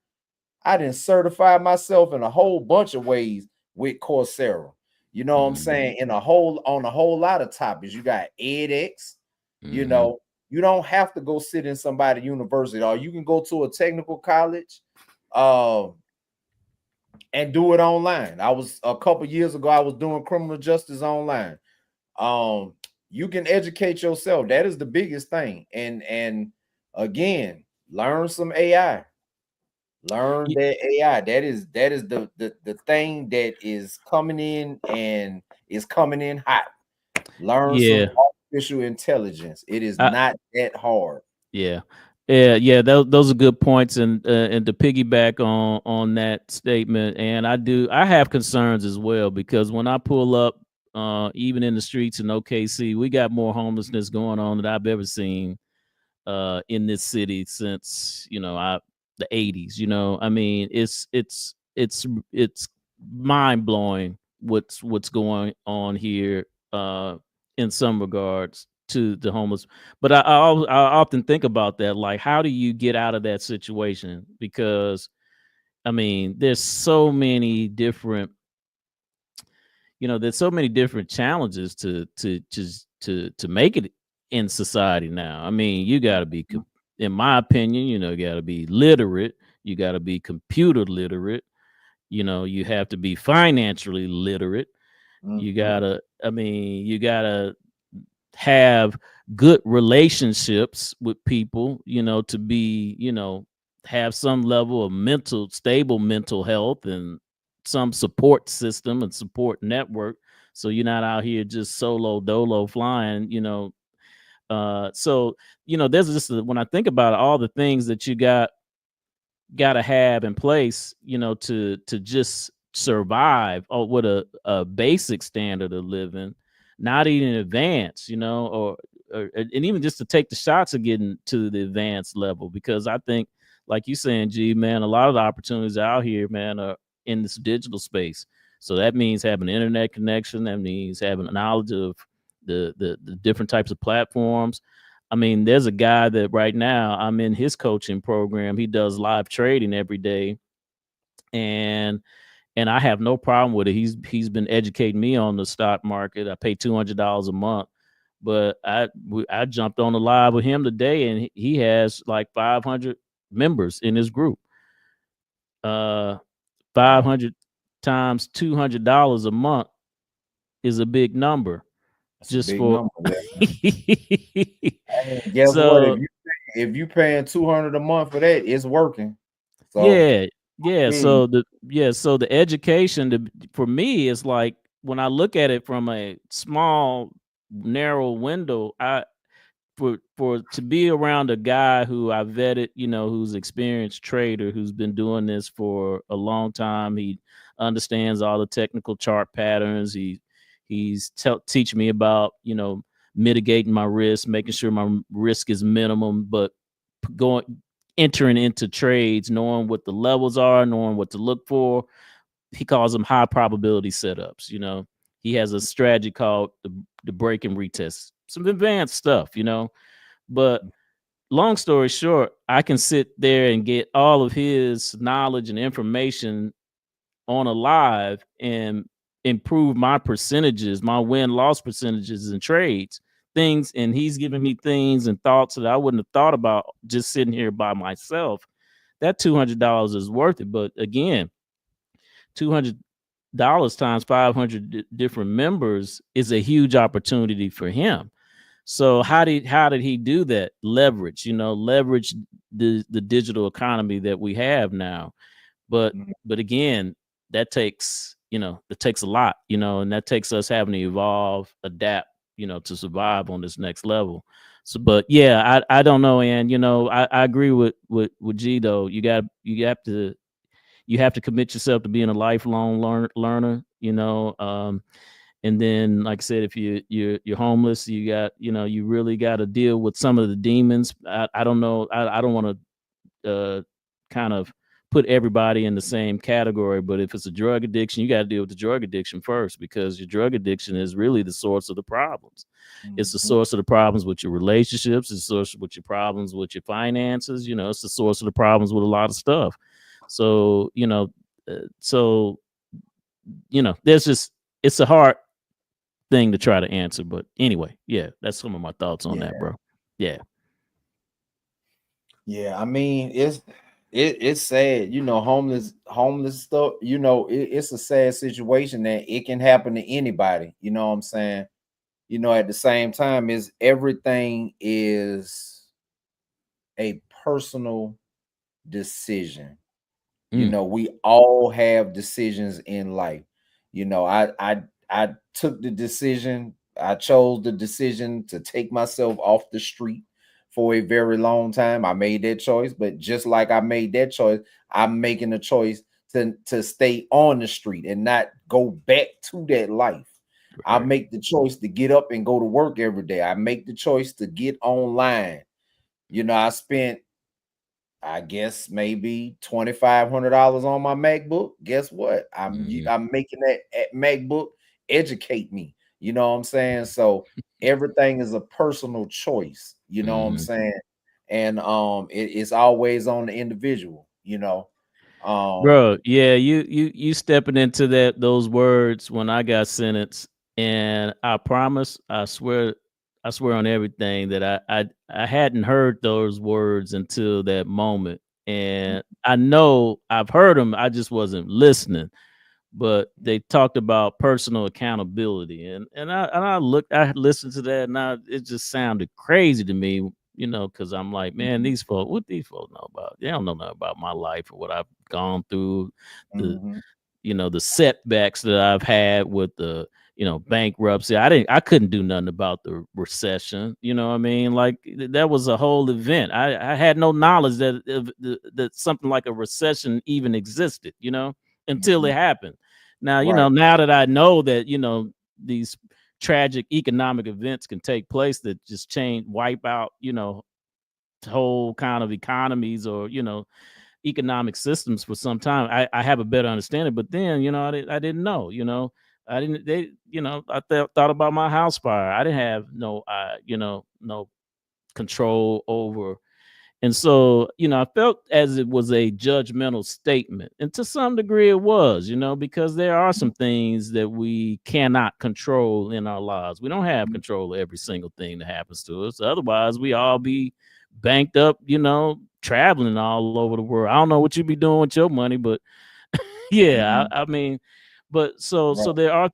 I didn't certify myself in a whole bunch of ways with Coursera. You know what I'm saying? On a whole lot of topics. You got edX. You don't have to go sit in somebody's university, or you can go to a technical college and do it online. I was a couple years ago, I was doing criminal justice online. You can educate yourself. That is the biggest thing. And again, learn some AI. Learn that AI. That is the thing that is coming in, and is coming in hot. Learn some artificial intelligence. It is not that hard. Yeah. Those are good points, and to piggyback on that statement, and I have concerns as well, because when I pull up, even in the streets in OKC, we got more homelessness going on than I've ever seen in this city since the 80s. I mean, it's mind blowing what's going on here in some regards to the homeless. But I often think about that, like, how do you get out of that situation? Because I mean, there's so many different challenges to make it in society now. I mean, you got to be, in my opinion, you got to be literate. You got to be computer literate. You have to be financially literate. You gotta have good relationships with people, to be, have some level of stable mental health and some support system and support network. So you're not out here just solo dolo flying, so, there's just, when I think about it, all the things that you got to have in place, to just survive, or with a basic standard of living, not even advanced, or and even just to take the shots of getting to the advanced level. Because I think, like you saying, G, man, a lot of the opportunities out here, man, are in this digital space. So that means having an internet connection. That means having a knowledge of the different types of platforms. I mean, there's a guy that right now I'm in his coaching program. He does live trading every day, and I have no problem with it. He's been educating me on the stock market. I pay $200 a month, but I jumped on the live with him today, and he has like 500 members in his group. 500 times $200 a month is a big number. That's Just a big for number. Hey, guess what? so If you paying 200 a month for that, it's working. So yeah. So the education, for me, is like, when I look at it from a small, narrow window, for to be around a guy who I vetted, who's experienced trader, who's been doing this for a long time. He understands all the technical chart patterns. He's teaching me about, mitigating my risk, making sure my risk is minimum, but entering into trades, knowing what the levels are, knowing what to look for. He calls them high probability setups. He has a strategy called the break and retest, some advanced stuff, but long story short, I can sit there and get all of his knowledge and information on a live and improve my percentages, my win-loss percentages in trades, things. And he's giving me things and thoughts that I wouldn't have thought about just sitting here by myself. That $200 is worth it. But again, $200 times 500 different members is a huge opportunity for him. So how did he do that? Leverage the digital economy that we have now. But again, that takes a lot, and that takes us having to evolve, adapt, to survive on this next level. So, but yeah, I don't know, and I agree with G though. You have to commit yourself to being a lifelong learner, and then, like I said, if you're homeless, you really got to deal with some of the demons. I don't know. I don't want to kind of put everybody in the same category, but if it's a drug addiction, you got to deal with the drug addiction first, because your drug addiction is really the source of the problems. Mm-hmm. It's the source of the problems with your relationships. It's the source with your problems with your finances. It's the source of the problems with a lot of stuff. So, there's just, it's a hard thing to try to answer, but anyway, yeah, that's some of my thoughts on that, bro. Yeah. I mean, it's sad, homeless stuff, it's a sad situation that it can happen to anybody, you know what I'm saying? At the same time, everything is a personal decision. We all have decisions in life. I took the decision. I chose the decision to take myself off the street for a very long time. I made that choice, but just like I made that choice, I'm making a choice to stay on the street and not go back to that life. Right. I make the choice to get up and go to work every day. I make the choice to get online. I spent, I guess, maybe $2,500 on my MacBook. Guess what? I'm making that MacBook educate me. You know what I'm saying? So everything is a personal choice. You know what I'm saying? And it's always on the individual. Bro, yeah, you stepping into those words when I got sentenced, and I promise, I swear on everything that I hadn't heard those words until that moment. And I know I've heard them, I just wasn't listening. but they talked about personal accountability, and I listened to that, and it just sounded crazy to me, because I'm like, man, these folks, what these folks know about? They don't know nothing about my life or what I've gone through, the Mm-hmm. the setbacks that I've had with the bankruptcy. I couldn't do nothing about the recession. You know what I mean? Like that was a whole event. I had no knowledge that something like a recession even existed, until it happened. Now, Right. now that I know that, these tragic economic events can take place that just wipe out, whole kind of economies or, economic systems for some time. I have a better understanding, but then I didn't know. I didn't. They I thought about my house fire. I didn't have no control over, and so I felt as it was a judgmental statement, and to some degree it was, because there are some things that we cannot control in our lives. We don't have control of every single thing that happens to us. Otherwise, we all be banked up, traveling all over the world. I don't know what you be doing with your money, but yeah, I mean, but so Right. there are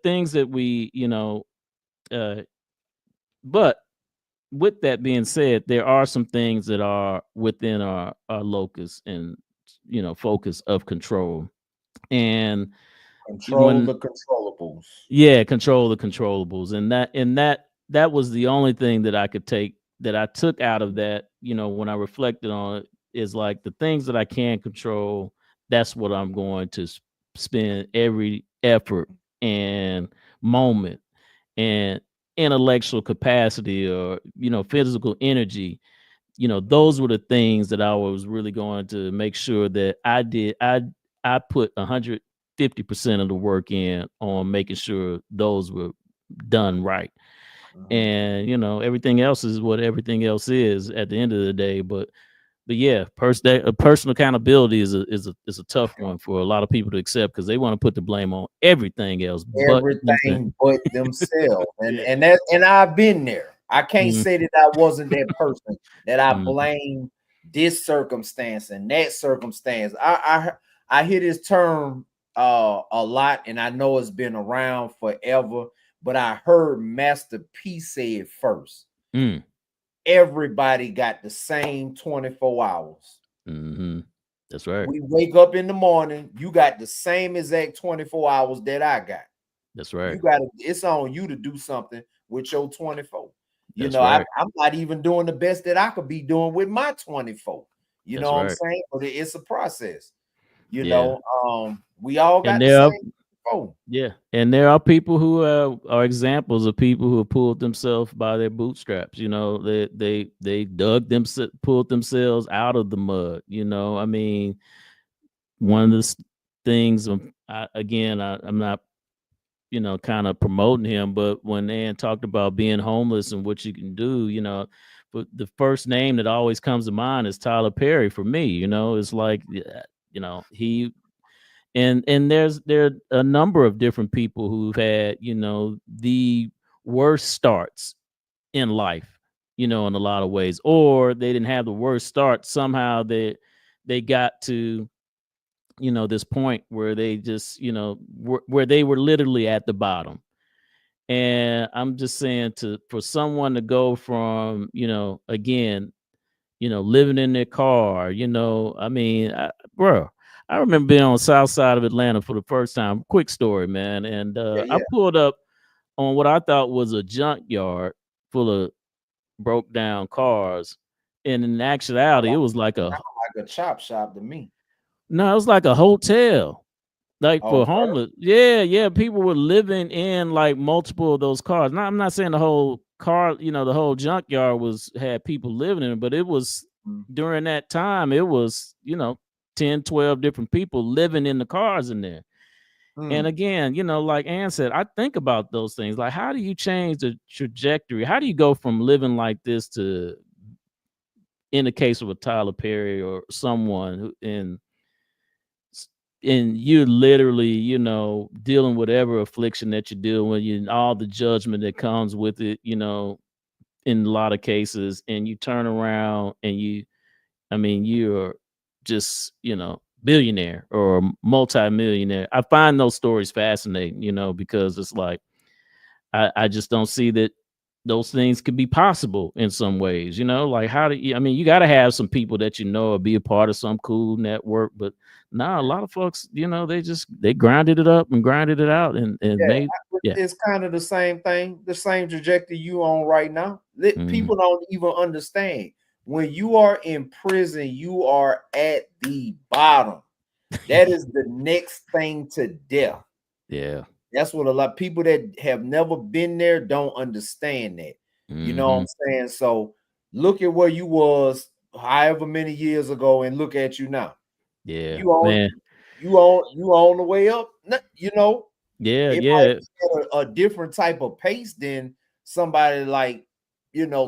things that we, but with that being said, there are some things that are within our locus and focus of control. And Control when the controllables. yeah, control the controllables. And that was the only thing that I took out of that, when I reflected on it, is like the things that I can control, that's what I'm going to spend every effort and moment and intellectual capacity or physical energy. Those were the things that I was really going to make sure that I put 150% of the work in on making sure those were done right. And everything else is what everything else is at the end of the day. But yeah, personal accountability is a tough one for a lot of people to accept, because they want to put the blame on everything else but themselves. Everything but themselves. And Yeah. and I've been there. I can't Mhm, say that I wasn't that person that I mhm, blame this circumstance and that circumstance. I hear this term a lot, and I know it's been around forever, but I heard Master P say it first. mm, Everybody got the same 24 hours. mhm. That's right. We wake up in the morning, you got the same exact 24 hours that I got. That's right. You got to, it's on you to do something with your 24. That's I'm right. not even doing the best that I could be doing with my 24. You That's know what I'm right. saying? But it's a process. Yeah. We all And got the there are same 24. Yeah, and there are people who are examples of people who have pulled themselves by their bootstraps. They pulled themselves out of the mud. I mean, one of the things. I'm not kind of promoting him, but when Ann talked about being homeless and what you can do, but the first name that always comes to mind is Tyler Perry for me. It's like, yeah, he and there are a number of different people who've had the worst starts in life, in a lot of ways, or they didn't have the worst start. Somehow they got to this point where they just where they were literally at the bottom. And I'm just saying, for someone to go from again, living in their car, I mean, bro, I remember being on the south side of Atlanta for the first time. Quick story, man. And Yeah, I yeah. pulled up on what I thought was a junkyard full of broke down cars. And in actuality, it was like Sound like a chop shop to me. no, it was like a hotel. Like Oh, for first. homeless. Yeah, yeah. People were living in like multiple of those cars. Now, I'm not saying the whole car, the whole junkyard had people living in it, but it was during that time, it was, 10, 12 different people living in the cars in there. And Mm. again, like Ann said, I think about those things. Like, how do you change the trajectory? How do you go from living like this to, in the case of a Tyler Perry or someone who and you're literally, dealing with whatever affliction that you deal with, all the judgment that comes with it, in a lot of cases, and you turn around and I mean, you're just, billionaire or multi-millionaire. I find those stories fascinating, because it's like I just don't see that those things could be possible in some ways, like how do you, I mean, you got to have some people that or be a part of some cool network, but a lot of folks, they grinded it up and grinded it out and Yeah, made, yeah. it's kind of the same thing, the same trajectory you on right now. Mhm. People don't even understand. When you are in prison, you are at the bottom. That is the next thing to death. Yeah. That's what a lot of people that have never been there don't understand that. You know what I'm Mhm. saying? So look at where you was however many years ago and look at you now. Yeah, You on man. you on the way up. Yeah, It might yeah. be at a different type of pace than somebody like,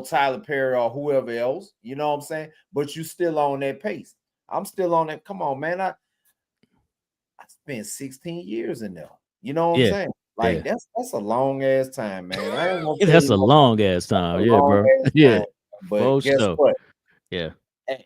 Tyler Perry or whoever else, you know what I'm saying? But you still on that pace. I'm still on that. Come on, man. I spent 16 years in there. You know what I'm Yeah. saying? Yeah. Like that's a long ass time, man. I ain't gonna tell That's you a no long ass that's time. a Yeah, long bro. ass Yeah. time. But For guess sure. what? Yeah.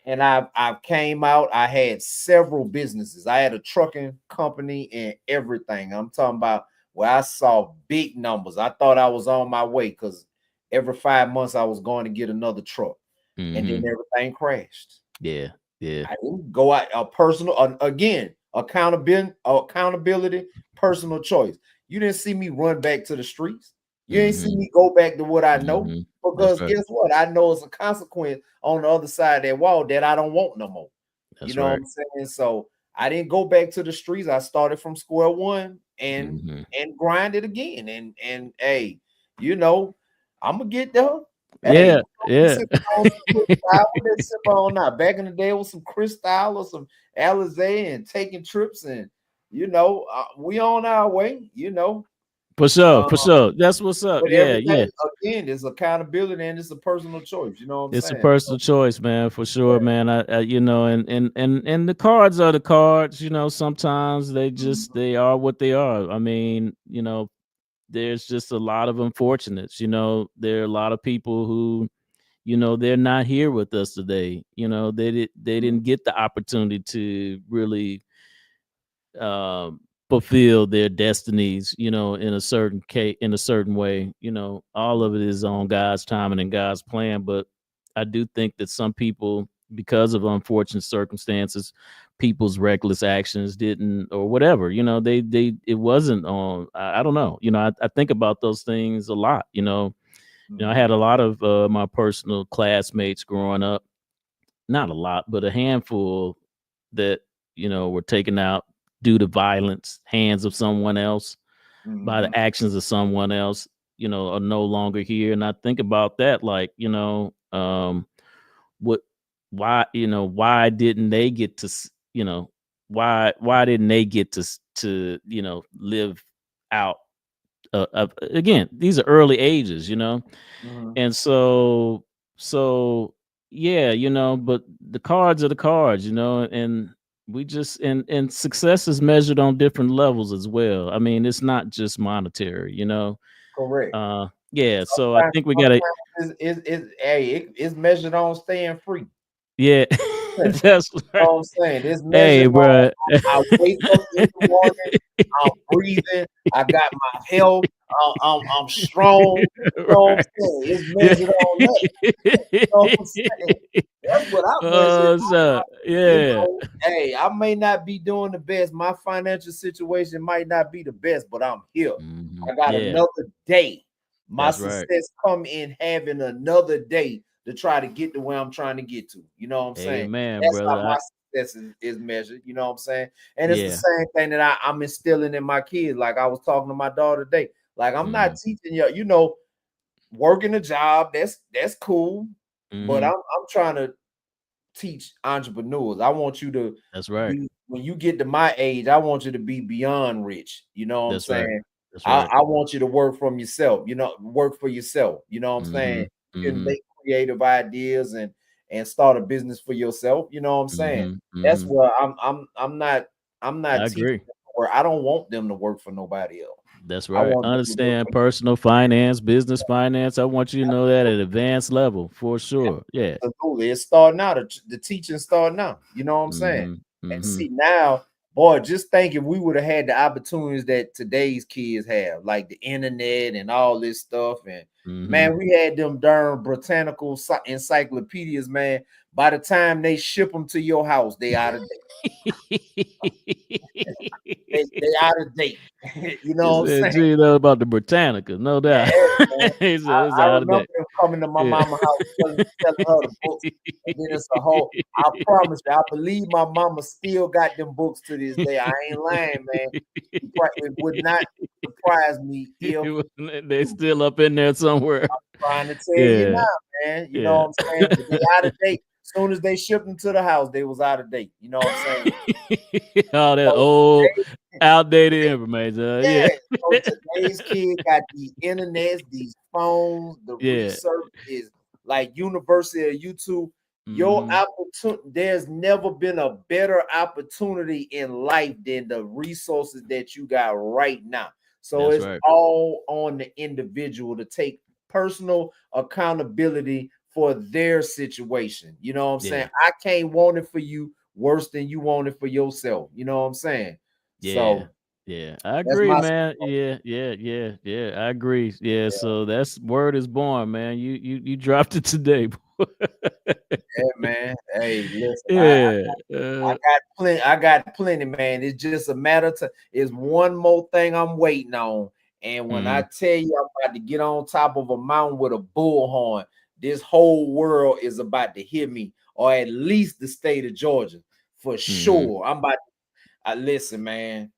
And I came out. I had several businesses. I had a trucking company and everything. I'm talking about where I saw big numbers. I thought I was on my way because every 5 months I was going to get another truck, and then Mhm. everything crashed. Yeah. Yeah. I didn't go out a personal again accountability, personal choice. You didn't see me run back to the streets. You ain't see Mhm. me go back to what I know Mhm. That's because right. guess what? I know it's a consequence on the other side of that wall that I don't want no more. You That's know what right. I'm saying? So I didn't go back to the streets. I started from square one and Mhm. grind it again. And hey, you know, I'm gonna get there. Hey, Yeah. Yeah. sipping on some Cristal. What they sip on now? Back in the day, with some Cristal or some Alizé and taking trips, and we on our way. For sure. Uh, For sure. That's what's up. but Yeah. Yeah. everything again is accountability and it's a personal choice. You know what I'm It's a saying? So, personal choice, man, for sure, yeah. man. I and the cards are the cards. Sometimes Mhm. they are what they are. I mean, there's just a lot of unfortunates. There are a lot of people who, they're not here with us today. They didn't get the opportunity to really um fulfill their destinies, in a certain case, in a certain way. All of it is on God's timing and God's plan. But I do think that some people, because of unfortunate circumstances, people's reckless actions didn't, or whatever, they it wasn't on. I don't know. I think about those things a lot. I had Mhm. a lot of my personal classmates growing up, not a lot, but a handful that, were taken out due to violence, hands of someone else, by Mhm. the actions of someone else, are no longer here. And I think about that, like, what, why didn't they get to, why didn't they get to, live out, again, these are early ages, Mhm. and so yeah, but the cards are the cards, and we just and success is measured on different levels as well. I mean, it's not just monetary, Correct. yeah, so I Sometimes, think we gotta, it's measured on staying free. yeah. You That's know right. what I'm saying? It's Hey, measured on bro. I wake up in the morning, I'm breathing, I got my health, I'm strong. You know what I'm Right. saying? It's Yeah. measured on that. You know what I'm saying? That's what I measure. So yeah. Hey, I may not be doing the best. My financial situation might not be the best, but I'm here. I got Yeah, another day. My that's right. success come in having another day to try to get to where I'm trying to get to. You know what I'm saying? Amen, That's brother. how my success is measured. You know what I'm saying? And it's the Yeah. same thing that I'm instilling in my kids. Like I was talking to my daughter today. Like I'm not Mhm. teaching you, working a job. That's cool. But Mhm. I'm trying to teach entrepreneurs. I want you to That's right. be when you get to my age, I want you to be beyond rich. You know what I'm That's right. saying? That's I, right. I want you to work from yourself, work for yourself. You know what I'm saying? Mhm. You can Mhm. make creative ideas and start a business for yourself. You know what I'm saying? Mhm. That's Mhm. where I'm not I teaching agree. them where I don't want them to work for nobody else. That's I right. want them to work Understand for personal finance, business finance. I want you to know that at advanced level for sure. Yeah. absolutely. It's starting out. The teaching starting out. You know what I'm saying? Mhm. And Mhm. see now, boy, just think if we would have had the opportunities that today's kids have, like the internet and all this stuff, and Mhm. man, we had them darn botanical encyclopedias, man. By the time they ship them to your house, they out of date. They out of date. You know He what I'm said, saying? "Gee, know about the Britannica, no doubt." Yeah, man. He said, "It's I out of remember date." them coming to my Yeah. mama house telling her the books, and then it's a whole. I promise you, I believe my mama still got them books to this day. I ain't lying, man. It would not surprise me if They still up in there somewhere. trying to tell you Yeah, now, man. You know yeah. what I'm saying? But they out of date. Soon as they shipped them to the house, they was out of date. You know what I'm saying? All that So old, today, outdated information. Yeah, yeah. So today's kid got the internet, these phones, the yeah. research is like University of YouTube. Your Mhm. opportunity, there's never been a better opportunity in life than the resources that you got right now. So That's it's right. all on the individual to take personal accountability for their situation. You know what I'm saying? Yeah, I can't want it for you worse than you want it for yourself. You know what I'm saying? yeah, So yeah. I that's agree, my man. Yeah, yeah, yeah, yeah. I agree. Yeah. So that's word is born, man. You dropped it today, boy. yeah, man. Hey, listen, Yeah. I got plenty, man. It's just a matter to it's one more thing I'm waiting on. And when I Mhm. tell you I'm about to get on top of a mountain with a bullhorn, this whole world is about to hear me, or at least the state of Georgia for Mhm. sure. I'm about I listen, man.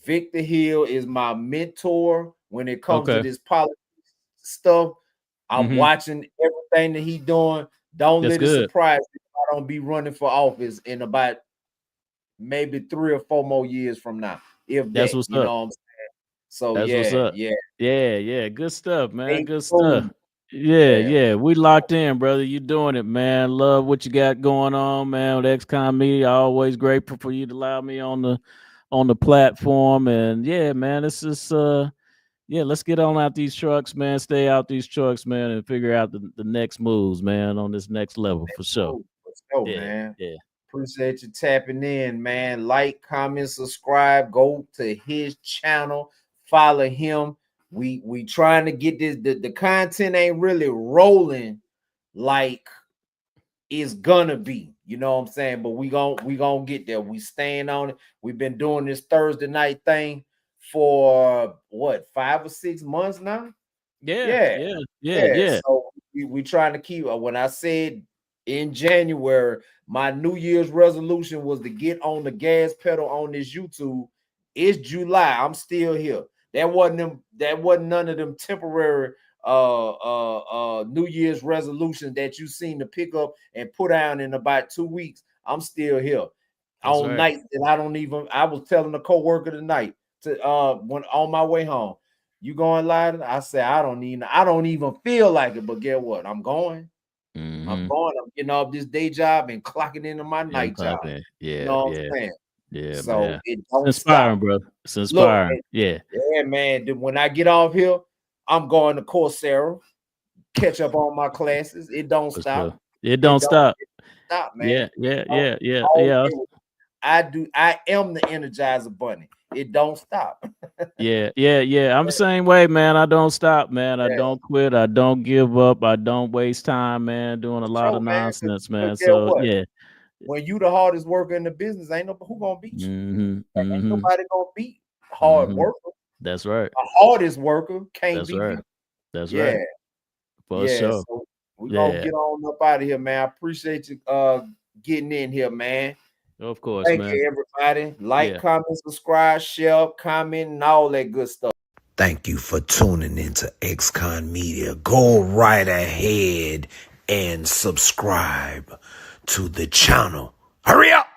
Victor Hill is my mentor when it comes to Okay. this politics stuff. I'm Mhm. watching everything that he's doing. Don't That's let it good. surprise me if I don't be running for office in about maybe 3 or 4 more years from now, if That's that, what's you up. know what I'm saying? So That's what's yeah, up. yeah. Yeah, yeah. Good stuff, man. Stay Good stuff. tuned. Yeah, Yeah. yeah. We locked in, brother. You doing it, man. Love what you got going on, man. With XCOM Media. Always grateful for you to allow me on the platform. And yeah, man, this is yeah, let's get on out these trucks, man. Stay out these trucks, man, and figure out the next moves, man, on this next level for sure. Let's go, Yeah, man. yeah. Appreciate you tapping in, man. Like, comment, subscribe, go to his channel, follow him. We trying to get this, the content ain't really rolling like it's gonna be, you know what I'm saying? But we gonna get there. We staying on it. We've been doing this Thursday night thing for what 5 or 6 months now. Yeah, Yeah, yeah, yeah, yeah. yeah. So we trying to keep. When I said in January, my New Year's resolution was to get on the gas pedal on this YouTube. It's July. I'm still here. That wasn't them. That wasn't none of them temporary New Year's resolutions that you seen to pick up and put down in about 2 weeks. I'm still here That's on right. nights that I don't even. I was telling a coworker tonight to when on my way home. You going live? I said I don't even feel like it, but get what? I'm going. I'm Mm-hmm. going. I'm getting off this day job and clocking into my Yeah, I'm night job. clapping. You Yeah, know what yeah, I'm saying? yeah, So man. it It's don't stop. inspiring, brother. It's Look, inspiring. Yeah. yeah, man. When I get off here, I'm going to Coursera, catch up on my classes. It don't For stop. sure. It It don't don't stop. stop, man. Yeah, yeah, Don't- yeah, yeah, all yeah. day. I am the Energizer Bunny. It don't stop. Yeah, yeah, yeah. I'm the same way, man. I don't stop, man. I Yeah, don't quit. I don't give up. I don't waste time, man, doing a lot so of man. nonsense, Because man. get So what? yeah. When you the hardest worker in the business, ain't nobody who gonna beat you. Mm-hmm. Ain't Mm-hmm. nobody gonna beat hard Mm-hmm. worker. That's right. A hardest worker can't That's be right. beat. That's Yeah, right. For yeah. sure. So we're gonna Yeah. get on up out of here, man. I appreciate you getting in here, man. Of course, Thank man. you, everybody. Like, Yeah. comment, subscribe, share, comment, and all that good stuff. Thank you for tuning into XCon Media. Go right ahead and subscribe to the channel. Hurry up!